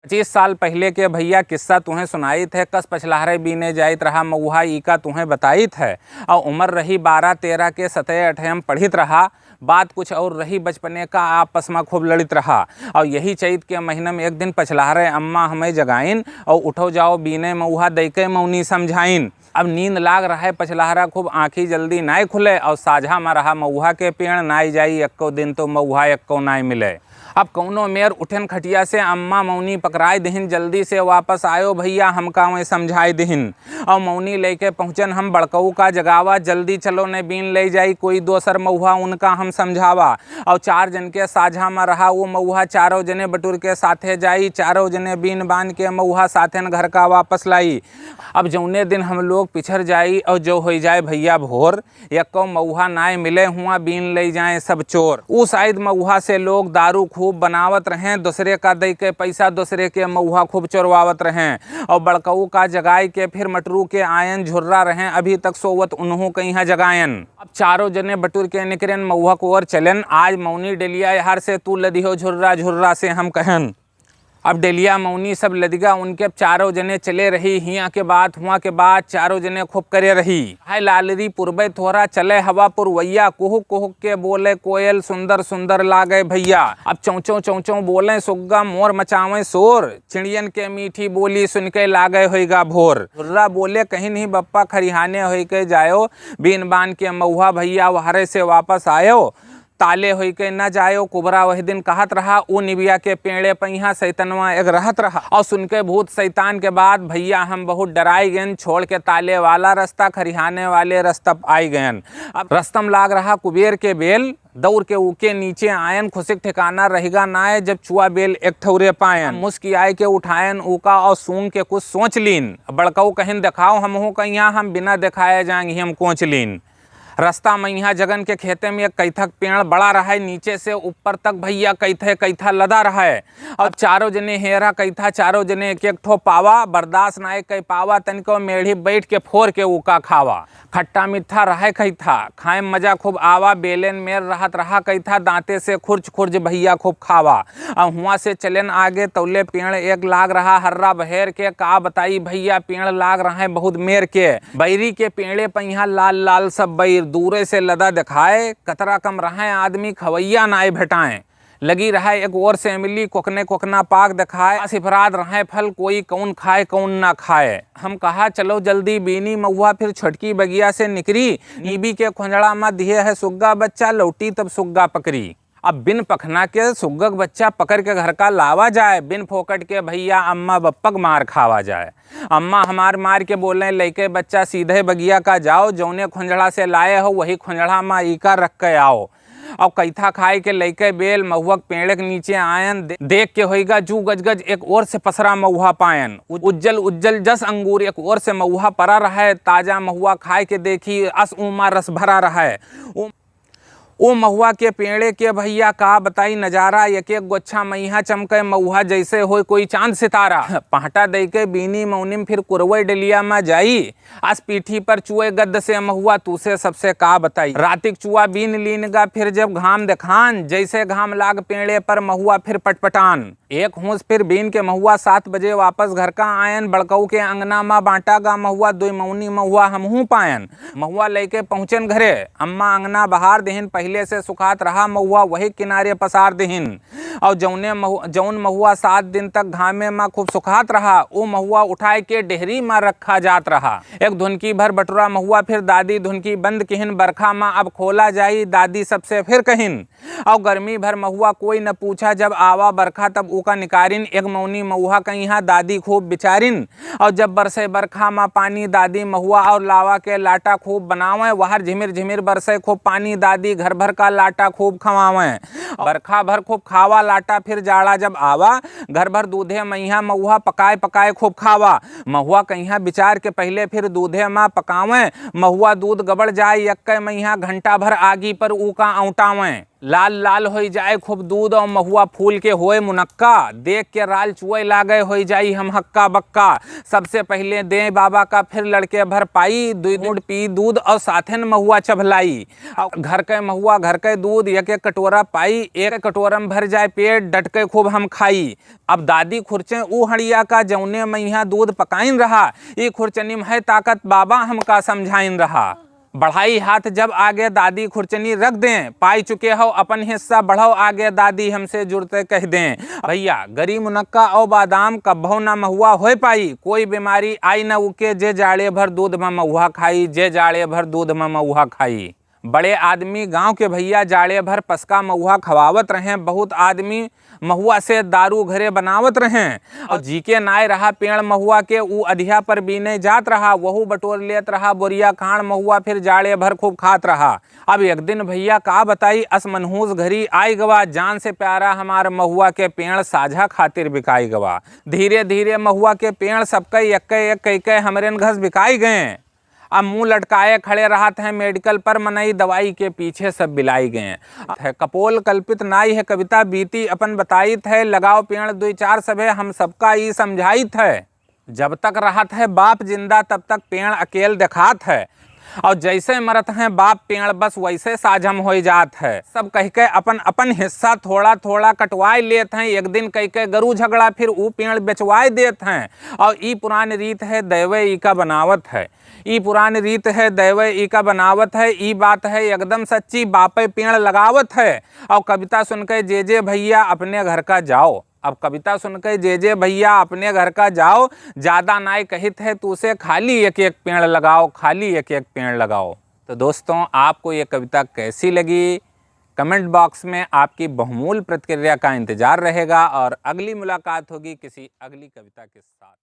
25 साल पहले के भैया किस्सा तुम्हें सुनाई थे। कस पछलहरे बीने जाइत रहा मऊहा ई का तुम्हें बताई थे। और उम्र रही 12-13 के 17-18 पढ़ित रहा। बात कुछ और रही बचपने का आपस में खूब लड़ित रहा। और यही चैत के महीने में एक दिन पछलहरे अम्मा हमें जगाइन और उठो जाओ बीने मऊहा दैके मौनी समझाइन। अब नींद लाग रहा है पछलहरा खूब आँखी जल्दी नाई खुले और साझा में रहा मऊहा के पेड़ नाई जाई एक्को दिन तो मऊहा एक्को नाई मिले। अब कौनो मेर उठन खटिया से अम्मा मौनी पकड़ाई दहिन जल्दी से वापस आयो भैया हमका वहीं समझाई दहिन। और मौनी लेके पहुँचन हम बड़कऊ का जगावा जल्दी चलो ने बीन ले जाई कोई दोसर मऊहा उनका हम समझावा। और 4 जन के साझा में रहा वो मऊहा चारों जने बटुर के साथे जाई। चारों जने बीन बांध के मऊहा साथेन घर का वापस लाई। अब जौने दिन हम लोग पिछड़ जाई और जो हो जाए भैया भोर एक्को मऊहा नाय मिले हुआ बीन ले जाए सब चोर। उस शायद मऊहा से लोग दारू खूब बनावत रहें दूसरे का दे के पैसा दूसरे के मऊहा खूब चोरवावत रहें। और बड़कऊ का जगाई के फिर मटरू के आयन झुर्रा रहें अभी तक सोवत उन्हों कहीं जगायन। अब चारों जने बटुर के निकरन मऊहा को और चलन आज मौनी डेलिया यार से तू लदिहो झुर्रा झुर्रा से हम कहन। अब डेलिया मौनी सब लदिगा उनके चारों जने चले रही। हिया के बाद हुआ के बाद चारों जने खूब करे रही। हाय लालरी पुरबे थोड़ा चले हवा पुरवैया कुहुक कुहुक के बोले कोयल सुंदर सुंदर लागे भैया। अब चौचों चौचों बोले सुग्गा मोर मचावे शोर चिड़ियन के मीठी बोली सुन के लागे होइगा भोर। झुर्रा बोले कहीं नहीं बप्पा खरिहाने हो के जायो बीन बान के मऊहा भैया वहारे से वापस आयो ताले होई के न जायो। कुबरा वही दिन कहत रहा उ निबिया के पेड़े पहिया सैतनवा एक रहत रहा। और सुन के भूत शैतान के बाद भैया हम बहुत डराई गयन छोड़ के ताले वाला रास्ता खरिहाने वाले रास्ता आई गयन। अब रस्तम लाग रहा कुबेर के बेल दौड़ के ऊके नीचे आयन खुशिक ठिकाना रहेगा नाय जब चुआ बेल एक ठौरे पायन। मुस्की आय के उठायन ऊका और सूंग के कुछ सोच लीन। बड़कऊ कहिन दिखाओ हम हो कहिया हम बिना दिखाए जाएंगे हम कोच लीन। रास्ता में यहाँ जगन के खेते में एक कैथक पेड़ बड़ा रहा है नीचे से ऊपर तक भैया कैथा लदा रहा है। अब चारों जने हेरा कैथा चारों जने एक एक ठो पावा बर्दाश्त ना कई पावा तनिको मेढ़ी बैठ के फोर के ऊका खावा। खट्टा मीठा रहा कैथा खाए मजा खूब आवा बेलन मेर रहत रहा कैथा दांते से खुर्च खुर्ज भैया खूब खावा। और हुआ से चलन आगे तौले पेड़ एक लाग रहा हर्रा बहेर के का बताई भैया पेड़ लाग रहा है बहुत मेर के। बैरी के पेड़े पहिया लाल लाल सब बैर दूरे से लदा दिखाए कतरा कम रहा आदमी खवैया नाय भेटाएं। लगी रहा एक और से मिली कोकने कोकना पाक दिखाए सिफराद रहे फल कोई कौन खाए कौन ना खाए। हम कहा चलो जल्दी बीनी मऊहा फिर छटकी बगिया से निकरी। नीबी के खोंजड़ा में दिए है सुग्गा बच्चा लौटी तब सुग्गा पकड़ी। अब बिन पखना के सुग्गक बच्चा पकड़ के घर का लावा जाए बिन फोकट के भैया अम्मा बप्पक मार खावा जाए। अम्मा हमार मार के बोले लेके बच्चा सीधे बगिया का जाओ जौने खोंजड़ा से लाए हो वही खोंजड़ा में ईका रख के आओ। और कैथा खाए के लैके बेल महुआ पेड़ के नीचे आयन देख के होइगा जू गजगज एक और से पसरा महुआ पायन उज्जल उज्जल जस अंगूर एक और से महुआ परा रहा है। ताजा महुआ खाए के देखी अस उमा रस भरा रहा है। ओ महुआ के पेड़े के भैया का बताई नजारा एक एक गोच्छा मैया चमके महुआ जैसे हो कोई चांद सितारा। पहाटा दे के बीनी मौनिम फिर कुरवई डलिया में जाई आज पीठी पर चुए गद्द से महुआ तू से सबसे का बताई। रातिक चुआ बीन लीनगा फिर जब घाम दिखान जैसे घाम लाग पेड़े पर महुआ फिर पटपटान। एक होंस फिर बीन के महुआ 7 बजे वापस घर का आयन बड़कऊ के अंगना में बांटा गा महुआ 2 मौनी महुआ हमहू पायन। महुआ लेके पहुंचन घरे अम्मा अंगना बहार देहिन पहले से सुखात रहा महुआ वही किनारे पसार देहिन। और जौन महुआ 7 दिन तक घामे में खूब सुखात रहा वो महुआ उठाए के डेहरी में रखा जात रहा। एक धुनकी भर बटुरा महुआ फिर दादी धुनकी बंद किहिन बरखा में अब खोला जाई दादी सबसे फिर कहिन। और गर्मी भर महुआ कोई न पूछा जब आवा बरखा तब ऊका निकारिन एक मौनी महुआ कहीं दादी खूब बिचारिन। और जब बरसे बरखा में पानी दादी महुआ और लावा के लाटा खूब बनावे वहर झिमिर झिमिर बरसे खूब पानी दादी घर भर का लाटा खूब खवावे। बरखा भर खूब खावा लाटा फिर जाड़ा जब आवा घर भर दूधे मैया महुआ पकाए पकाए खूब खावा। महुआ कहीं बिचार के पहले फिर दूधे माँ पकावे महुआ दूध गबड़ जाए यक्के मैया घंटा भर आगी पर ऊका औटावे। लाल लाल हो जाए खूब दूध और महुआ फूल के होए मुनक्का, देख के राल चुए लागे हो जाई हम हक्का बक्का। सबसे पहले दे बाबा का फिर लड़के भर पाई, दूध पी दूध और साथे न महुआ चभलाई। और घर के महुआ घर के दूध एक एक कटोरा पाई, एक कटोरा में भर जाए पेट, डट के खूब हम खाई। अब दादी खुरचे ऊ हड़िया का जौने मैया दूध पकाइन रहा, ये खुरचनी में है ताकत बाबा हमका समझाइन रहा। बढ़ाई हाथ जब आगे दादी खुरचनी रख दें, पाई चुके हो अपन हिस्सा बढ़ाओ आगे दादी हमसे जुड़ते कह दें। भैया गरी मुनक्का और बादाम कब्बो ना महुआ हो पाई, कोई बीमारी आई न उके जे जाड़े भर दूध में महुआ खाई, जे जाड़े भर दूध में महुआ खाई। बड़े आदमी गांव के भैया जाड़े भर पसका महुआ खवावत रहें, बहुत आदमी महुआ से दारू घरे बनावत रहें। और जी के नाय रहा पेड़ महुआ के, ऊ अधिया पर बीने जात रहा, वहू बटोर लेत रहा बोरिया खाण महुआ, फिर जाड़े भर खूब खात रहा। अब एक दिन भैया का बताई असमनहूस घरी आई गवा, जान से प्यारा हमार महुआ के पेड़ साझा खातिर बिकाई गवा। धीरे धीरे महुआ के पेड़ सबके एक कई हमरेन घस बिकाई गए। अब मुंह लटकाए खड़े रहते हैं मेडिकल पर, मनई दवाई के पीछे सब बिलाई गए हैं। कपोल कल्पित नाई है कविता बीती अपन बताईत है, लगाओ पेड़ दुई चार सभे हम सबका ई समझाईत है। जब तक रहत है बाप जिंदा तब तक पेड़ अकेल दिखात है, और जैसे मरत हैं बाप पेड़ बस वैसे साझम हो जात है। सब कह के अपन अपन हिस्सा थोड़ा थोड़ा कटवाए लेत हैं, एक दिन कह के गरु झगड़ा फिर ऊ पेड़ बेचवाए देत हैं। और ई पुरानी रीत है दैवे ई का बनावत है, ई पुरानी रीत है दैवे ई का बनावत है। ई बात है एकदम सच्ची, बापे पेड़ लगावत है। और कविता सुन के जे भैया अपने घर का जाओ, अब कविता सुन के जे भैया अपने घर का जाओ, ज़्यादा नाय कहित है तू से खाली एक एक पेड़ लगाओ, खाली एक एक पेड़ लगाओ। तो दोस्तों आपको ये कविता कैसी लगी, कमेंट बॉक्स में आपकी बहुमूल्य प्रतिक्रिया का इंतज़ार रहेगा, और अगली मुलाकात होगी किसी अगली कविता के साथ।